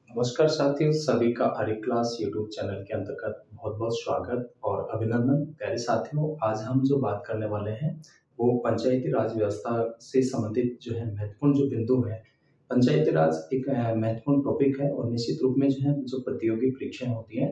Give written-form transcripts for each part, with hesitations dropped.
नमस्कार साथियों, सभी का आर्य क्लास यूट्यूब चैनल के अंतर्गत बहुत बहुत स्वागत और अभिनंदन। प्यारे साथियों, आज हम जो बात करने वाले हैं वो पंचायती राज व्यवस्था से संबंधित जो है महत्वपूर्ण जो बिंदु है। पंचायती राज एक महत्वपूर्ण टॉपिक है और निश्चित रूप में जो है जो प्रतियोगी परीक्षाएं होती हैं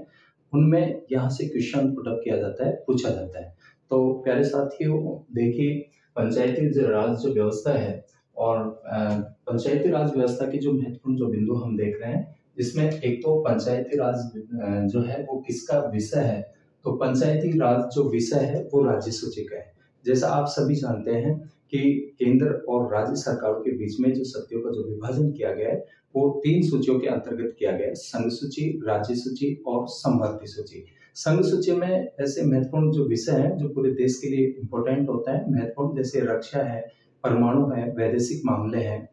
उनमें यहाँ से क्वेश्चन पुटअप किया जाता है, पूछा जाता है। तो प्यारे साथियों देखिए, पंचायती राज जो व्यवस्था है और पंचायती राज व्यवस्था की जो महत्वपूर्ण जो बिंदु हम देख रहे हैं, इसमें एक तो पंचायती राज जो है वो किसका विषय है। तो पंचायती राज जो विषय है वो राज्य सूची का है। जैसा आप सभी जानते हैं कि केंद्र और राज्य सरकारों के बीच में जो शक्तियों का जो विभाजन किया गया है वो 3 सूचियों के अंतर्गत किया गया है: संघ सूची, राज्य सूची और समवर्ती सूची। संघ सूची में ऐसे महत्वपूर्ण जो विषय है जो पूरे देश के लिए इम्पोर्टेंट होता है, महत्वपूर्ण, जैसे रक्षा है, परमाणु है, वैदेशिक मामले हैं,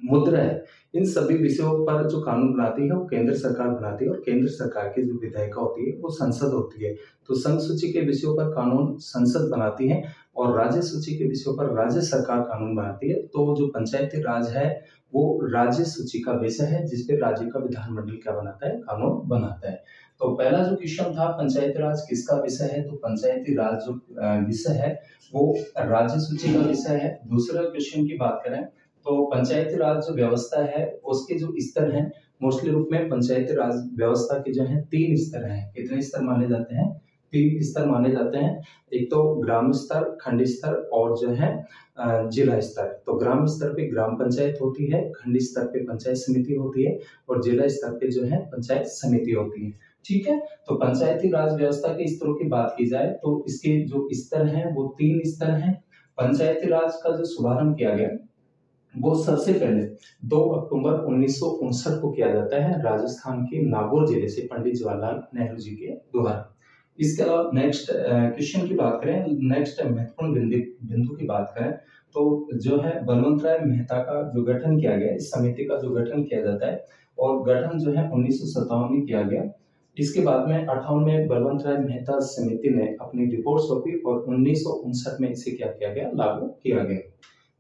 मुद्रा है। इन सभी विषयों पर जो कानून बनाती है वो केंद्र सरकार बनाती है और केंद्र सरकार की जो विधायिका होती है वो संसद होती है। तो संघ सूची के विषयों पर कानून संसद बनाती है और राज्य सूची के विषयों पर राज्य सरकार कानून बनाती है। तो जो पंचायती राज है वो राज्य सूची का विषय है, जिसपे राज्य का विधानमंडल क्या बनाता है, कानून बनाता है। तो पहला जो क्वेश्चन था, पंचायती राज किसका विषय है, तो पंचायती राज जो विषय है वो राज्य सूची का विषय है। दूसरा क्वेश्चन की बात करें तो पंचायती राज जो व्यवस्था है उसके जो स्तर हैं, मोस्टली रूप में पंचायती राज व्यवस्था के जो है 3 स्तर हैं। कितने स्तर माने जाते हैं? 3 स्तर माने जाते हैं। एक तो ग्राम स्तर, खंड स्तर और जो है जिला स्तर। तो ग्राम स्तर पे ग्राम पंचायत होती है, खंड स्तर पे पंचायत समिति होती है और जिला स्तर पे जो है पंचायत समिति होती है। ठीक है, तो पंचायती राज व्यवस्था के स्तरों की बात की जाए तो इसके जो स्तर हैं वो 3 स्तर हैं। पंचायती राज का जो शुभारंभ किया गया वो सबसे पहले 2 अक्टूबर 1959 को किया जाता है राजस्थान के नागौर जिले से पंडित जवाहरलाल नेहरू जी के द्वारा। इसके अलावा नेक्स्ट क्वेश्चन की बात करें, नेक्स्ट महत्वपूर्ण बिंदु की बात करें तो जो है बलवंत राय मेहता का जो गठन किया गया, इस समिति का जो गठन किया जाता है और गठन जो है 1957 में किया गया। इसके बाद में 58 में बलवंत राय मेहता समिति ने अपनी रिपोर्ट सौंपी और 1959 में इसे क्या किया गया, लागू किया गया।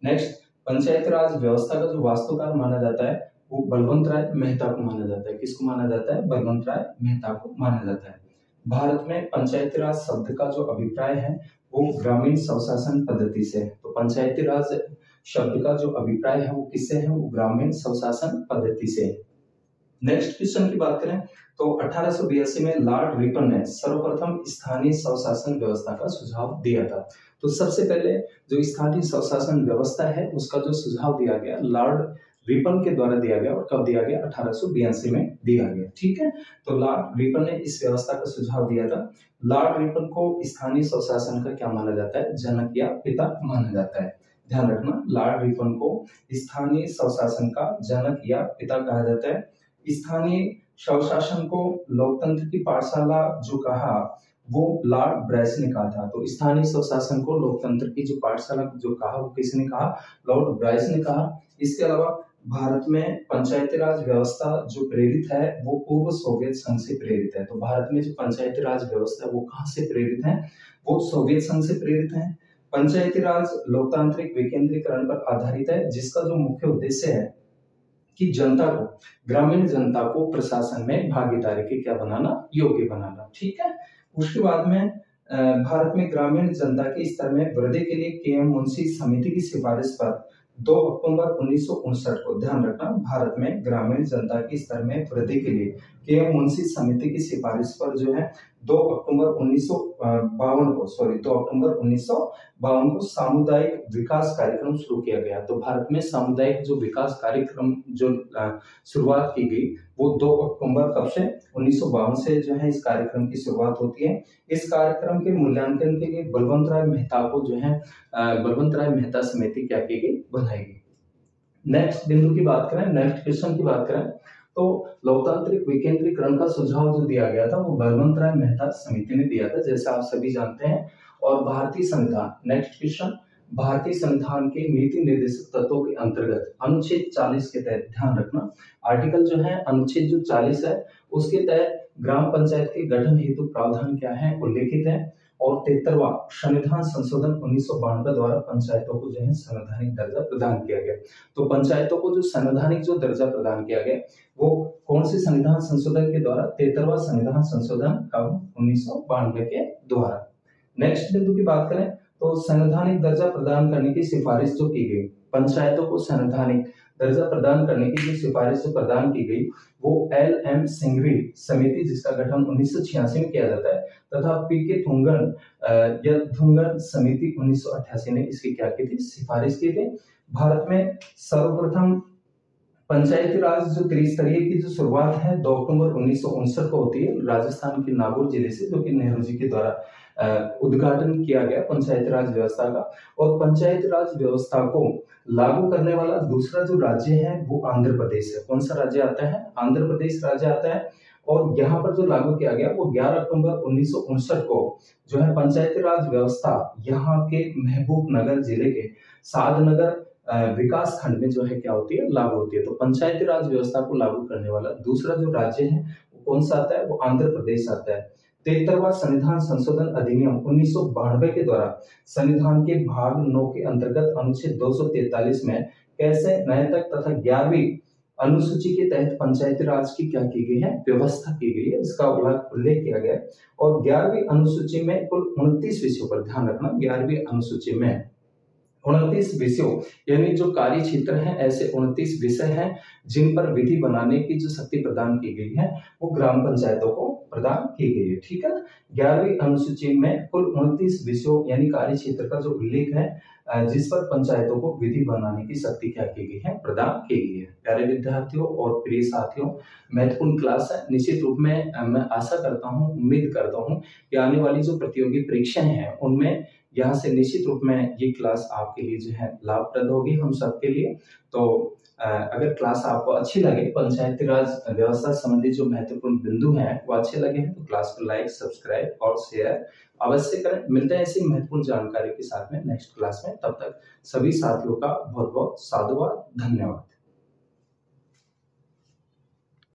नेक्स्ट, पंचायती राज व्यवस्था का जो वास्तुकार माना जाता है वो बलवंत राय मेहता को माना जाता है। किसको माना जाता है? बलवंत राय मेहता को माना जाता है। भारत में पंचायती राज शब्द का जो अभिप्राय है वो ग्रामीण स्वशासन पद्धति से है। तो पंचायती राज शब्द का जो अभिप्राय है वो किससे है? वो ग्रामीण स्वशासन पद्धति से है। नेक्स्ट क्वेश्चन की बात करें तो 1882 में लॉर्ड रिपन ने सर्वप्रथम स्थानीय स्वशासन व्यवस्था का सुझाव दिया था। तो सबसे पहले जो स्थानीय स्वशासन व्यवस्था है उसका जो सुझाव दिया गया लॉर्ड रिपन के द्वारा दिया गया। और कब दिया गया? 1882 में दिया गया। ठीक है, तो लॉर्ड रिपन ने इस व्यवस्था का सुझाव दिया था। लॉर्ड रिपन को स्थानीय स्वशासन का क्या माना जाता है? जनक या पिता माना जाता है। ध्यान रखना, लॉर्ड रिपन को स्थानीय स्वशासन का जनक या पिता कहा जाता है। स्थानीय स्वशासन को लोकतंत्र की पाठशाला जो कहा वो लॉर्ड ब्राइस ने कहा था। तो स्थानीय स्वशासन को लोकतंत्र की जो पाठशाला जो कहा वो किसने कहा? लॉर्ड ब्राइस ने कहा। इसके अलावा भारत में पंचायती राज व्यवस्था जो प्रेरित है वो पूर्व सोवियत संघ से प्रेरित है। तो भारत में जो पंचायती राज व्यवस्था है वो कहाँ से प्रेरित है? वो सोवियत संघ से प्रेरित है। पंचायती राज लोकतांत्रिक विकेंद्रीकरण पर आधारित है, जिसका जो मुख्य उद्देश्य है कि जनता को, ग्रामीण जनता को प्रशासन में भागीदारी के क्या बनाना, योग्य बनाना। ठीक है, उसके बाद में भारत में ग्रामीण जनता के स्तर में वृद्धि के लिए के.एम. मुंशी समिति की सिफारिश पर 2 अक्टूबर 1959 को, ध्यान रखना, भारत में ग्रामीण जनता के स्तर में वृद्धि के लिए के.एम. मुंशी समिति की सिफारिश पर जो है 2 अक्टूबर 1952 को सामुदायिक विकास कार्यक्रम शुरू किया गया। तो भारत में सामुदायिक जो विकास कार्यक्रम जो शुरुआत की गई वो 2 अक्टूबर कब से? 1952 से जो है इस कार्यक्रम की शुरुआत होती है। इस कार्यक्रम के मूल्यांकन के लिए बलवंत राय मेहता को जो है बलवंत राय मेहता समिति क्या की गई, बनाई गई। नेक्स्ट बिंदु की बात करें, नेक्स्ट क्वेश्चन की बात करें तो लोकतांत्रिक विकेंद्रीकरण का सुझाव जो दिया गया था वो बलवंत राय मेहता समिति ने दिया था, जैसा आप सभी जानते हैं। और भारतीय संविधान, नेक्स्ट क्वेश्चन, भारतीय संविधान के नीति निर्देशक तत्वों के अंतर्गत अनुच्छेद 40 के तहत, ध्यान रखना, आर्टिकल जो है अनुच्छेद जो 40 है उसके तहत ग्राम पंचायत के गठन हेतु प्रावधान क्या है, उल्लेखित है। और 73वां संविधान संशोधन 1992 द्वारा पंचायतों को जो है संवैधानिक दर्जा प्रदान किया गया। तो पंचायतों को जो संवैधानिक जो दर्जा प्रदान किया गया वो कौन से संविधान संशोधन के द्वारा? 73वां संविधान संशोधन का 1992 के द्वारा। नेक्स्ट बिंदु की बात करें तो संवैधानिक दर्जा प्रदान करने की सिफारिश जो की गई, पंचायतों को संवैधानिक दर्जा प्रदान करने की जो सिफारिश जो प्रदान की गई वो LM सिंघवी समिति, जिसका गठन 1986 में किया जाता है, तथा PK थुंगन समिति 1988 ने इसकी क्या की थी? सिफारिश की थी। भारत में सर्वप्रथम पंचायती राज जो त्रिस्तरीय की जो शुरुआत है 2 अक्टूबर 1959 को होती है राजस्थान के नागौर जिले से, जो कि नेहरू जी के द्वारा उद्घाटन किया गया पंचायती राज व्यवस्था का। और पंचायती राज व्यवस्था को लागू करने वाला दूसरा जो राज्य है वो आंध्र प्रदेश है। कौन सा राज्य आता है? आंध्र प्रदेश राज्य आता है। और यहाँ पर जो लागू किया गया वो 11 अक्टूबर 1959 को जो है पंचायती राज व्यवस्था यहाँ के महबूब नगर जिले के साधनगर विकास खंड में जो है क्या होती है? लागू होती है। तो पंचायती राज व्यवस्था को लागू करने वाला दूसरा जो राज्य है वो कौन सा आता है? वो आंध्र प्रदेश आता है। 73वां संविधान संशोधन अधिनियम 1992 के द्वारा संविधान के भाग 9 के अंतर्गत अनुच्छेद 243 में कैसे नैतिक तथा 11वीं अनुसूची के तहत पंचायती राज की क्या की गई है? व्यवस्था की गई है, इसका उल्लेख किया गया है। और 11वीं अनुसूची में कुल 29 विषयों पर ध्यान रखना, 11वीं अनुसूची में 29 विषयों यानी जो कार्य क्षेत्र हैं, ऐसे 29 विषय हैं जिन पर विधि बनाने की जो शक्ति प्रदान की गई है वो ग्राम पंचायतों को प्रदान की गई है। ठीक है ना? 11वीं अनुसूची में कुल 29 विषयों यानी कार्य क्षेत्र का जो उल्लेख है जिस पर पंचायतों को विधि बनाने की शक्ति क्या की गई है? प्रदान की गई है। प्यारे विद्यार्थियों और प्रिय साथियों, महत्वपूर्ण क्लास है। निश्चित रूप में मैं आशा करता हूँ, उम्मीद करता हूँ कि आने वाली जो प्रतियोगी परीक्षाएं हैं उनमें यहाँ से निश्चित रूप में ये क्लास आपके लिए जो है लाभप्रद होगी, हम सबके लिए। तो अगर क्लास आपको अच्छी लगे, पंचायती राज व्यवस्था संबंधी जो महत्वपूर्ण बिंदु हैं वो अच्छे लगे हैं तो क्लास को लाइक, सब्सक्राइब और शेयर अवश्य करें। मिलते हैं ऐसी महत्वपूर्ण जानकारी के साथ में नेक्स्ट क्लास में। तब तक सभी साथियों का बहुत बहुत साधुवाद, धन्यवाद।